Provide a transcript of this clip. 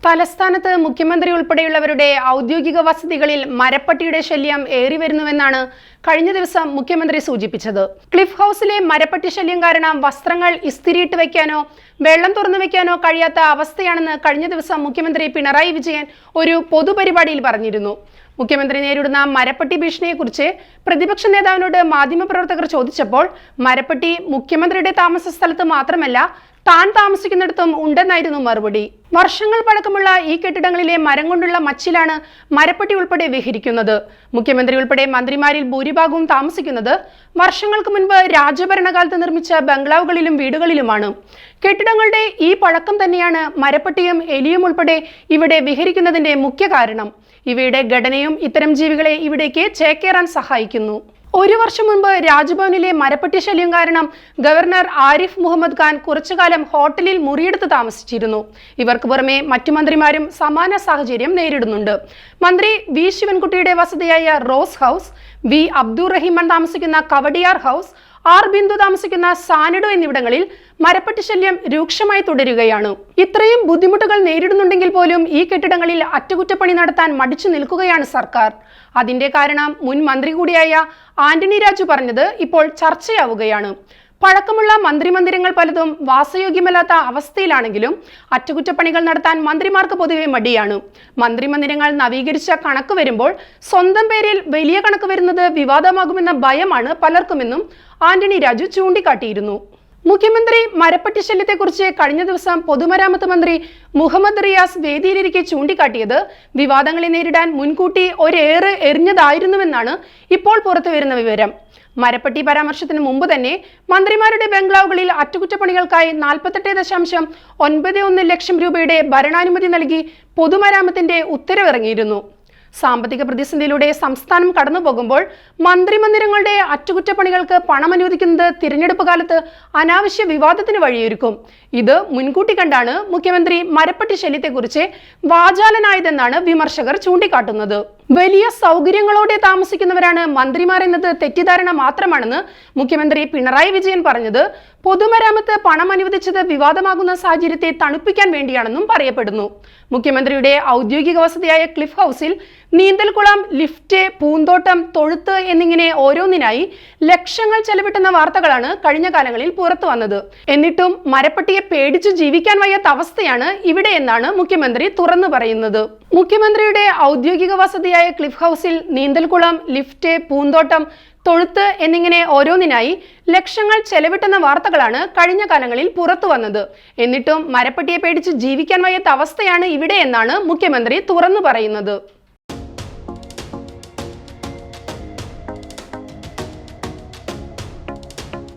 തലസ്ഥാനത്ത് മുഖ്യമന്ത്രി ഉൾപ്പെടെയുള്ളവരുടെ ഔദ്യോഗിക വസതികളിൽ മരപ്പട്ടിയുടെ ശല്യം ഏറിവരുന്നുവെന്നാണ് കഴിഞ്ഞ ദിവസം മുഖ്യമന്ത്രി സൂചിപ്പിച്ചത്. ക്ലിഫ് ഹൗസിലെ മരപ്പട്ടി ശല്യം കാരണം വസ്ത്രങ്ങൾ ഇസ്തിരിയിട്ട് വെക്കാനോ വെള്ളം തുറന്നു വെക്കാനോ കഴിയാത്ത അവസ്ഥയാണെന്ന് കഴിഞ്ഞ ദിവസം മുഖ്യമന്ത്രി പിണറായി വിജയൻ ഒരു പൊതുപരിപാടിയിൽ പറഞ്ഞിരുന്നു. മുഖ്യമന്ത്രി നേരിടുന്ന മരപ്പട്ടി ഭീഷണിയെക്കുറിച്ച് പ്രതിപക്ഷ നേതാവിനോട് മാധ്യമപ്രവർത്തകർ ചോദിച്ചപ്പോൾ മരപ്പട്ടി മുഖ്യമന്ത്രിയുടെ താമസ സ്ഥലത്ത് മാത്രമല്ല താൻ താമസിക്കുന്നിടത്തും ഉണ്ടെന്നായിരുന്നു മറുപടി. വർഷങ്ങൾ പഴക്കമുള്ള ഈ കെട്ടിടങ്ങളിലെ മരം കൊണ്ടുള്ള മച്ചിലാണ് മരപ്പട്ടി ഉൾപ്പെടെ വിഹരിക്കുന്നത്. മുഖ്യമന്ത്രി ഉൾപ്പെടെ മന്ത്രിമാരിൽ ഭൂരിഭാഗവും താമസിക്കുന്നത് വർഷങ്ങൾക്ക് മുൻപ് രാജഭരണകാലത്ത് നിർമ്മിച്ച ബംഗ്ലാവുകളിലും വീടുകളിലുമാണ്. കെട്ടിടങ്ങളുടെ ഈ പഴക്കം തന്നെയാണ് മരപ്പട്ടിയും എലിയും ഉൾപ്പെടെ ഇവിടെ വിഹരിക്കുന്നതിന്റെ മുഖ്യ കാരണം. ഇവയുടെ ഘടനയും ഇത്തരം ജീവികളെ ഇവിടേക്ക് ചേക്കേറാൻ സഹായിക്കുന്നു. ഒരു വർഷം മുൻപ് രാജ്ഭവനിലെ മരപ്പട്ടി ശല്യം കാരണം ഗവർണർ ആരിഫ് മുഹമ്മദ് ഖാൻ കുറച്ചുകാലം ഹോട്ടലിൽ മുറിയെടുത്ത് താമസിച്ചിരുന്നു. ഇവർക്ക് പുറമെ മറ്റു മന്ത്രിമാരും സമാന സാഹചര്യം നേരിടുന്നുണ്ട്. മന്ത്രി വി ശിവൻകുട്ടിയുടെ വസതിയായ റോസ് ഹൗസ്, വി അബ്ദുറഹിമാൻ താമസിക്കുന്ന കവടിയാർ ഹൗസ്, ആർ ബിന്ദു താമസിക്കുന്ന സാനഡോ എന്നിവിടങ്ങളിൽ മരപ്പട്ടി ശല്യം രൂക്ഷമായി തുടരുകയാണ്. ഇത്രയും ബുദ്ധിമുട്ടുകൾ നേരിടുന്നുണ്ടെങ്കിൽ പോലും ഈ കെട്ടിടങ്ങളിൽ അറ്റകുറ്റപ്പണി നടത്താൻ മടിച്ചു നിൽക്കുകയാണ് സർക്കാർ. അതിന്റെ കാരണം മുൻ മന്ത്രി കൂടിയായ ആന്റണി രാജു പറഞ്ഞത് ഇപ്പോൾ ചർച്ചയാവുകയാണ്. പഴക്കമുള്ള മന്ത്രിമന്ദിരങ്ങൾ പലതും വാസയോഗ്യമല്ലാത്ത അവസ്ഥയിലാണെങ്കിലും അറ്റകുറ്റപ്പണികൾ നടത്താൻ മന്ത്രിമാർക്ക് പൊതുവെ മടിയാണ്. മന്ത്രിമന്ദിരങ്ങൾ നവീകരിച്ച കണക്ക് വരുമ്പോൾ സ്വന്തം പേരിൽ വലിയ കണക്ക് വരുന്നത് വിവാദമാകുമെന്ന ഭയമാണ് പലർക്കുമെന്നും ആന്റണി രാജു ചൂണ്ടിക്കാട്ടിയിരുന്നു. മുഖ്യമന്ത്രി മരപ്പട്ടി ശല്യത്തെക്കുറിച്ച് കഴിഞ്ഞ ദിവസം പൊതുമരാമത്ത് മന്ത്രി മുഹമ്മദ് റിയാസ് വേദിയിലിരിക്കെ ചൂണ്ടിക്കാട്ടിയത് വിവാദങ്ങളെ നേരിടാൻ മുൻകൂട്ടി ഒരേറ് എറിഞ്ഞതായിരുന്നുവെന്നാണ് ഇപ്പോൾ പുറത്തുവരുന്ന വിവരം. മരപ്പട്ടി പരാമർശത്തിന് മുമ്പ് തന്നെ മന്ത്രിമാരുടെ ബംഗ്ലാവുകളിൽ അറ്റകുറ്റപ്പണികൾക്കായി 48.91 ലക്ഷം രൂപയുടെ ഭരണാനുമതി നൽകി പൊതുമരാമത്തിന്റെ ഉത്തരവിറങ്ങിയിരുന്നു. സാമ്പത്തിക പ്രതിസന്ധിയിലൂടെ സംസ്ഥാനം കടന്നുപോകുമ്പോൾ മന്ത്രിമന്ദിരങ്ങളുടെ അറ്റകുറ്റപ്പണികൾക്ക് പണം അനുവദിക്കുന്നത് തിരഞ്ഞെടുപ്പ് കാലത്ത് അനാവശ്യ വിവാദത്തിന് വഴിയൊരുക്കും. ഇത് മുൻകൂട്ടി കണ്ടാണ് മുഖ്യമന്ത്രി മരപ്പട്ടി ശല്യത്തെക്കുറിച്ച് വാചാലനായതെന്നാണ് വിമർശകർ ചൂണ്ടിക്കാട്ടുന്നത്. വലിയ സൗകര്യങ്ങളോടെ താമസിക്കുന്നവരാണ് മന്ത്രിമാർ എന്നത് തെറ്റിദ്ധാരണ മാത്രമാണെന്ന് മുഖ്യമന്ത്രി പിണറായി വിജയൻ പറഞ്ഞത് പൊതുമരാമത്ത് പണം അനുവദിച്ചത് വിവാദമാകുന്ന സാഹചര്യത്തെ തണുപ്പിക്കാൻ വേണ്ടിയാണെന്നും പറയപ്പെടുന്നു. മുഖ്യമന്ത്രിയുടെ ഔദ്യോഗിക വസതിയായ ക്ലിഫ് ഹൗസിൽ നീന്തൽക്കുളം, ലിഫ്റ്റ്, പൂന്തോട്ടം, തൊഴുത്ത് എന്നിങ്ങനെ ഓരോന്നിനായി ലക്ഷങ്ങൾ ചെലവിട്ടുന്ന വാർത്തകളാണ് കഴിഞ്ഞ കാലങ്ങളിൽ പുറത്തു വന്നത്. എന്നിട്ടും മരപ്പട്ടിയെ പേടിച്ചു ജീവിക്കാൻ വയ്യാത്ത അവസ്ഥയാണ് ഇവിടെ എന്നാണ് മുഖ്യമന്ത്രി തുറന്നു പറയുന്നത്. മുഖ്യമന്ത്രിയുടെ ഔദ്യോഗിക വസതിയായ ക്ലിഫ് ഹൗസിൽ നീന്തൽക്കുളം, ലിഫ്റ്റ്, പൂന്തോട്ടം, തൊഴുത്ത് എന്നിങ്ങനെ ഓരോന്നിനായി ലക്ഷങ്ങൾ ചെലവിട്ടുന്ന വാർത്തകളാണ് കഴിഞ്ഞ കാലങ്ങളിൽ പുറത്തു വന്നത്. എന്നിട്ടും മരപ്പട്ടിയെ പേടിച്ച് ജീവിക്കാൻ വയ്യാത്ത അവസ്ഥയാണ് ഇവിടെ എന്നാണ് മുഖ്യമന്ത്രി തുറന്നു പറയുന്നത്.